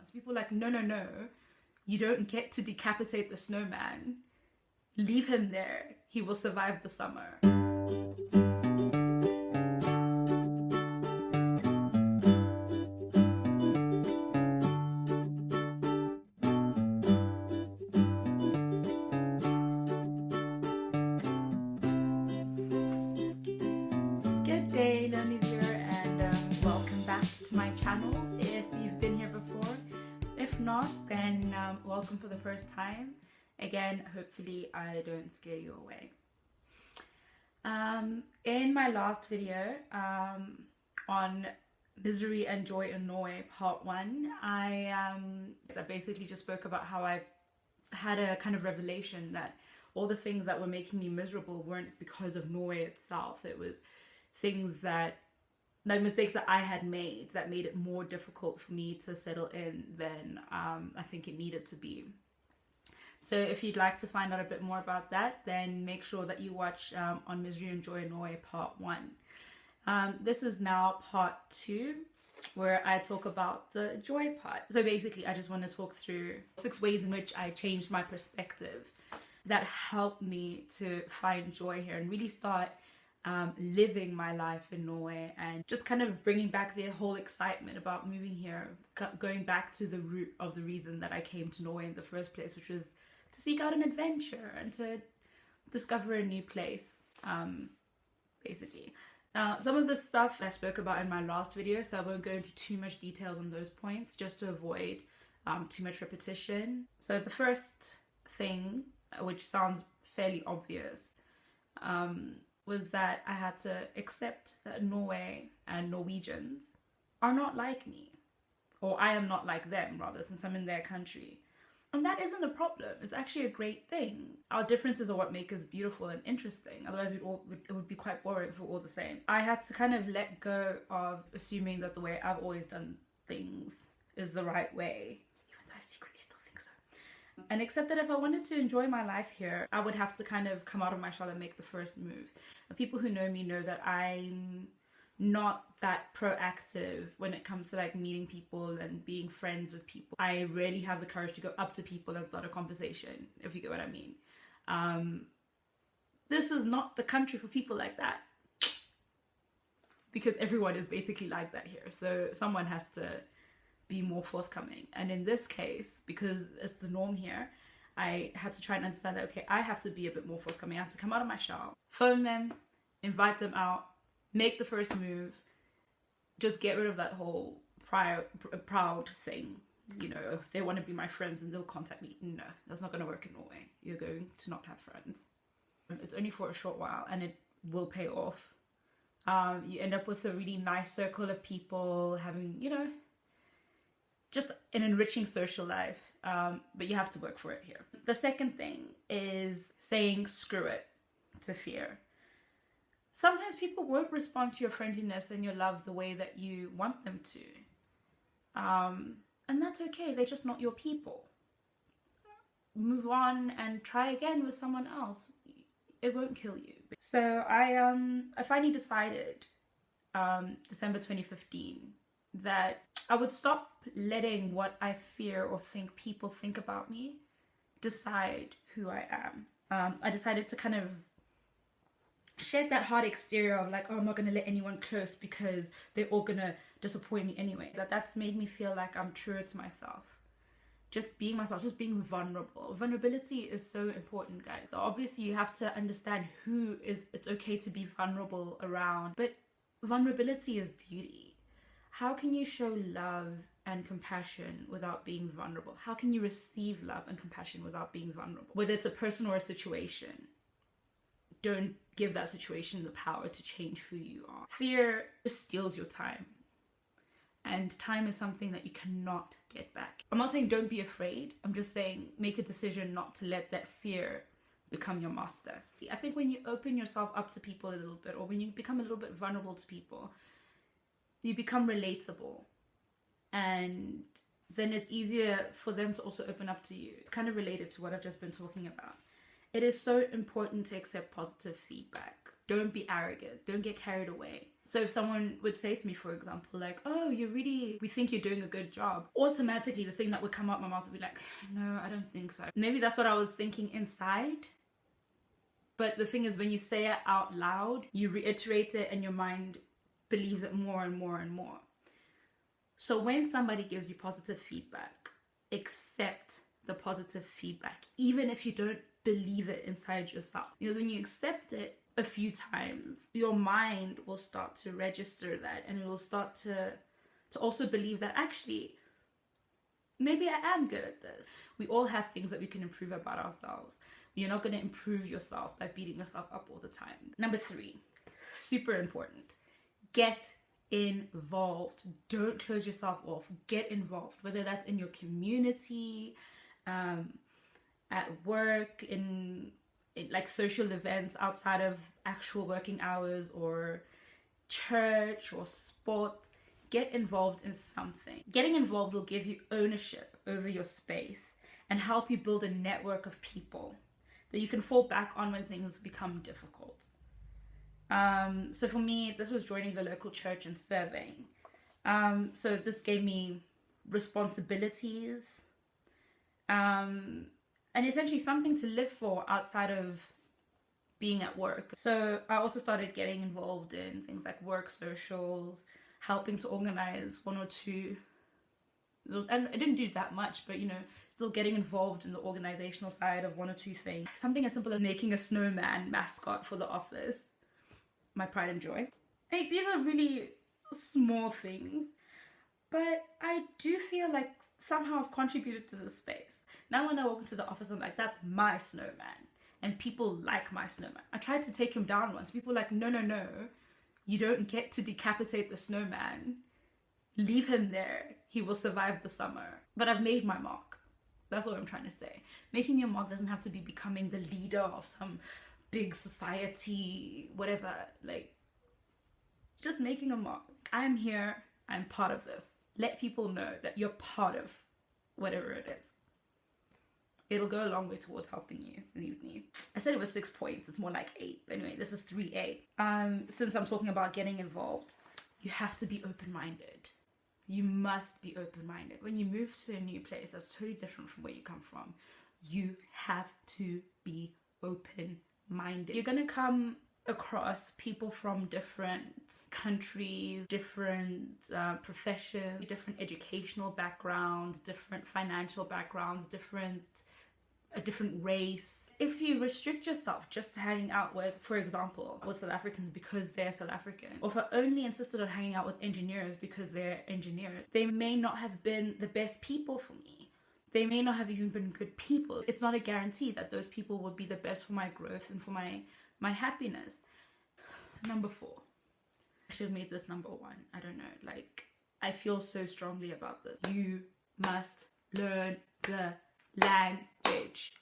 once. People are like, no, no, no, you don't get to decapitate the snowman. Leave him there. He will survive the summer. Good day, lonely viewer, and welcome back to my channel if you've been here before. If not, then welcome for the first time. Again, hopefully I don't scare you away. In my last video on misery and joy in Norway part 1, I basically just spoke about how I had a kind of revelation that all the things that were making me miserable weren't because of Norway itself. It was things that, like mistakes that I had made that made it more difficult for me to settle in than I think it needed to be. So if you'd like to find out a bit more about that, then make sure that you watch on Misery and Joy in Norway part 1. This is now part 2, where I talk about the joy part. So basically I just want to talk through 6 ways in which I changed my perspective that helped me to find joy here and really start living my life in Norway, and just kind of bringing back the whole excitement about moving here, going back to the root of the reason that I came to Norway in the first place, which was to seek out an adventure and to discover a new place, basically. Some of the stuff I spoke about in my last video, so I won't go into too much details on those points just to avoid too much repetition. So the first thing, which sounds fairly obvious, was that I had to accept that Norway and Norwegians are not like me, or I am not like them rather, since I'm in their country. And that isn't a problem. It's actually a great thing. Our differences are what make us beautiful and interesting. Otherwise it would be quite boring if we're all the same. I had to kind of let go of assuming that the way I've always done things is the right way, even though I secretly still think so. And accept that if I wanted to enjoy my life here, I would have to kind of come out of my shell and make the first move. And people who know me know that I'm not that proactive when it comes to like meeting people and being friends with people. I rarely have the courage to go up to people and start a conversation, if you get what I mean. This is not the country for people like that, because everyone is basically like that here. So someone has to be more forthcoming. And in this case, because it's the norm here, I had to try and understand that, okay, I have to be a bit more forthcoming. I have to come out of my shell, phone them, invite them out, make the first move, just get rid of that whole proud thing. You know, if they want to be my friends and they'll contact me. No, that's not going to work in Norway. You're going to not have friends. It's only for a short while and it will pay off. You end up with a really nice circle of people having, you know, just an enriching social life, but you have to work for it here. The second thing is saying screw it to fear. Sometimes people won't respond to your friendliness and your love the way that you want them to. And that's okay, they're just not your people. Move on and try again with someone else. It won't kill you. So I finally decided, December 2015, that I would stop letting what I fear or think people think about me decide who I am. I decided to kind of shed that hard exterior of like, oh, I'm not gonna let anyone close because they're all gonna disappoint me anyway. That's made me feel like I'm truer to myself. Just being myself, just being vulnerable. Vulnerability is so important, guys. So obviously you have to understand who it's okay to be vulnerable around, but vulnerability is beauty. How can you show love and compassion without being vulnerable? How can you receive love and compassion without being vulnerable? Whether it's a person or a situation, don't give that situation the power to change who you are. Fear just steals your time. And time is something that you cannot get back. I'm not saying don't be afraid. I'm just saying make a decision not to let that fear become your master. I think when you open yourself up to people a little bit, or when you become a little bit vulnerable to people, you become relatable. And then it's easier for them to also open up to you. It's kind of related to what I've just been talking about. It is so important to accept positive feedback. Don't be arrogant. Don't get carried away. So if someone would say to me, for example, like, oh, we think you're doing a good job, automatically the thing that would come out my mouth would be like, no, I don't think so. Maybe that's what I was thinking inside. But the thing is, when you say it out loud, you reiterate it and your mind believes it more and more and more. So when somebody gives you positive feedback, accept the positive feedback, even if you don't believe it inside yourself. Because when you accept it a few times, your mind will start to register that, and it will start to also believe that actually, maybe I am good at this. We all have things that we can improve about ourselves. You're not going to improve yourself by beating yourself up all the time. Number 3, super important. Get involved. Don't close yourself off. Get involved, whether that's in your community, at work, in like social events outside of actual working hours, or church or sports. Get involved in something. Getting involved will give you ownership over your space and help you build a network of people that you can fall back on when things become difficult. So for me, this was joining the local church and serving. So this gave me responsibilities, and essentially something to live for outside of being at work. So I also started getting involved in things like work socials, helping to organize 1 or 2, and I didn't do that much, but still getting involved in the organizational side of 1 or 2 things. Something as simple as making a snowman mascot for the office. My pride and joy. Hey, these are really small things, but I do feel like somehow I've contributed to this space. Now when I walk into the office, I'm like, that's my snowman, and people like my snowman. I tried to take him down once. People were like, no, you don't get to decapitate the snowman. Leave him there. He will survive the summer. But I've made my mark. That's what I'm trying to say. Making your mark doesn't have to be becoming the leader of some big society, whatever. Like, just making a mark. I'm here. I'm part of this. Let people know that you're part of whatever it is. It'll go a long way towards helping you, believe me. I said it was 6 points. It's more like 8. But anyway, this is 3A. Since I'm talking about getting involved, you have to be open-minded. You must be open-minded. When you move to a new place that's totally different from where you come from, you have to be open-minded. You're gonna come across people from different countries, different professions, different educational backgrounds, different financial backgrounds, a different race. If you restrict yourself just to hanging out with, for example, with South Africans because they're South African, or if I only insisted on hanging out with engineers because they're engineers, they may not have been the best people for me. They may not have even been good people. It's not a guarantee that those people would be the best for my growth and for my happiness. Number 4. I should have made this number 1. I don't know. Like, I feel so strongly about this. You must learn the language.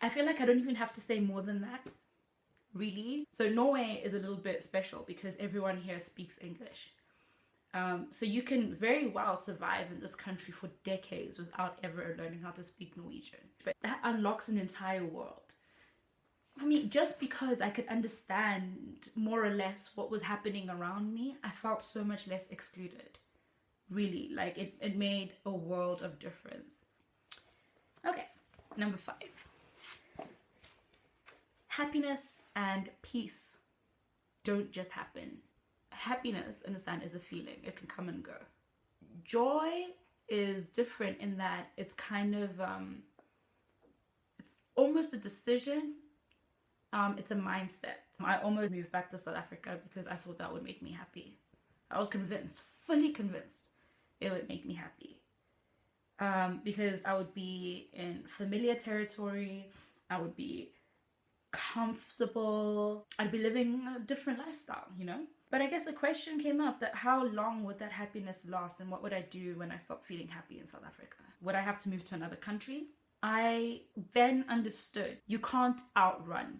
I feel like I don't even have to say more than that, really. So Norway is a little bit special because everyone here speaks English. So you can very well survive in this country for decades without ever learning how to speak Norwegian. But that unlocks an entire world. For me, just because I could understand more or less what was happening around me, I felt so much less excluded. Really, like it made a world of difference. Okay, number 5. Happiness and peace don't just happen. Happiness, understand, is a feeling. It can come and go. Joy is different in that it's kind of, it's almost a decision. It's a mindset. I almost moved back to South Africa because I thought that would make me happy. I was convinced, fully convinced, it would make me happy. Because I would be in familiar territory. I would be comfortable. I'd be living a different lifestyle, But I guess the question came up that how long would that happiness last, and what would I do when I stopped feeling happy in South Africa? Would I have to move to another country? I then understood you can't outrun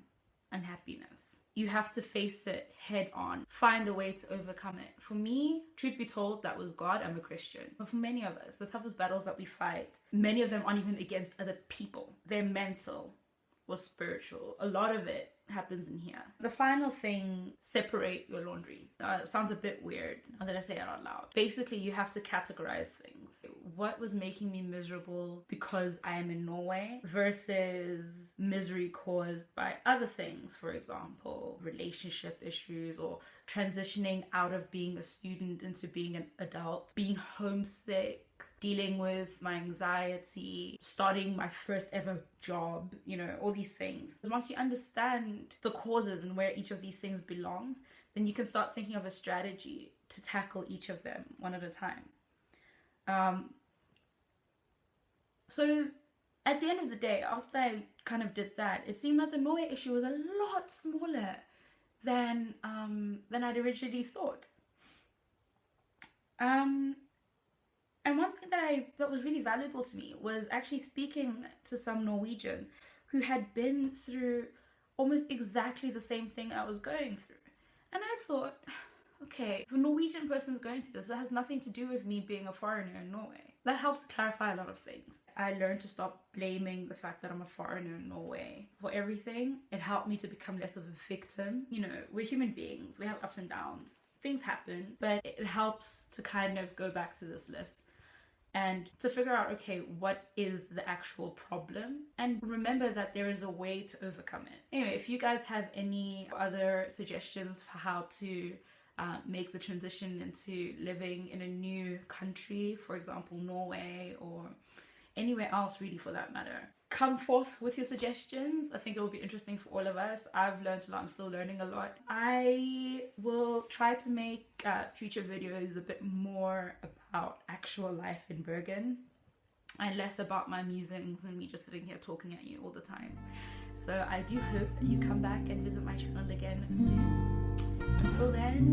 unhappiness. You have to face it head on, find a way to overcome it. For me, truth be told, that was God. I'm a Christian. But for many of us, the toughest battles that we fight, many of them aren't even against other people. They're mental or spiritual. A lot of it happens in here. The final thing, separate your laundry. It sounds a bit weird now that I say it out loud. Basically, you have to categorize things. What was making me miserable because I am in Norway versus misery caused by other things, for example, relationship issues or transitioning out of being a student into being an adult, being homesick, dealing with my anxiety, starting my first ever job, you know, all these things. Once you understand the causes and where each of these things belongs, then you can start thinking of a strategy to tackle each of them one at a time. So at the end of the day, after I kind of did that, it seemed like the Norway issue was a lot smaller than I'd originally thought. And one thing that was really valuable to me was actually speaking to some Norwegians who had been through almost exactly the same thing I was going through. And I thought, okay, if a Norwegian person's going through this, that has nothing to do with me being a foreigner in Norway. That helps clarify a lot of things. I learned to stop blaming the fact that I'm a foreigner in Norway for everything. It helped me to become less of a victim. You know, we're human beings. We have ups and downs. Things happen, but it helps to kind of go back to this list and to figure out, okay, what is the actual problem? And remember that there is a way to overcome it. Anyway, if you guys have any other suggestions for how to make the transition into living in a new country, for example, Norway or anywhere else really for that matter, come forth with your suggestions. I think it will be interesting for all of us. I've learned a lot. I'm still learning a lot. I will try to make future videos a bit more about actual life in Bergen and less about my musings and me just sitting here talking at you all the time. So I do hope that you come back and visit my channel again soon. Until then,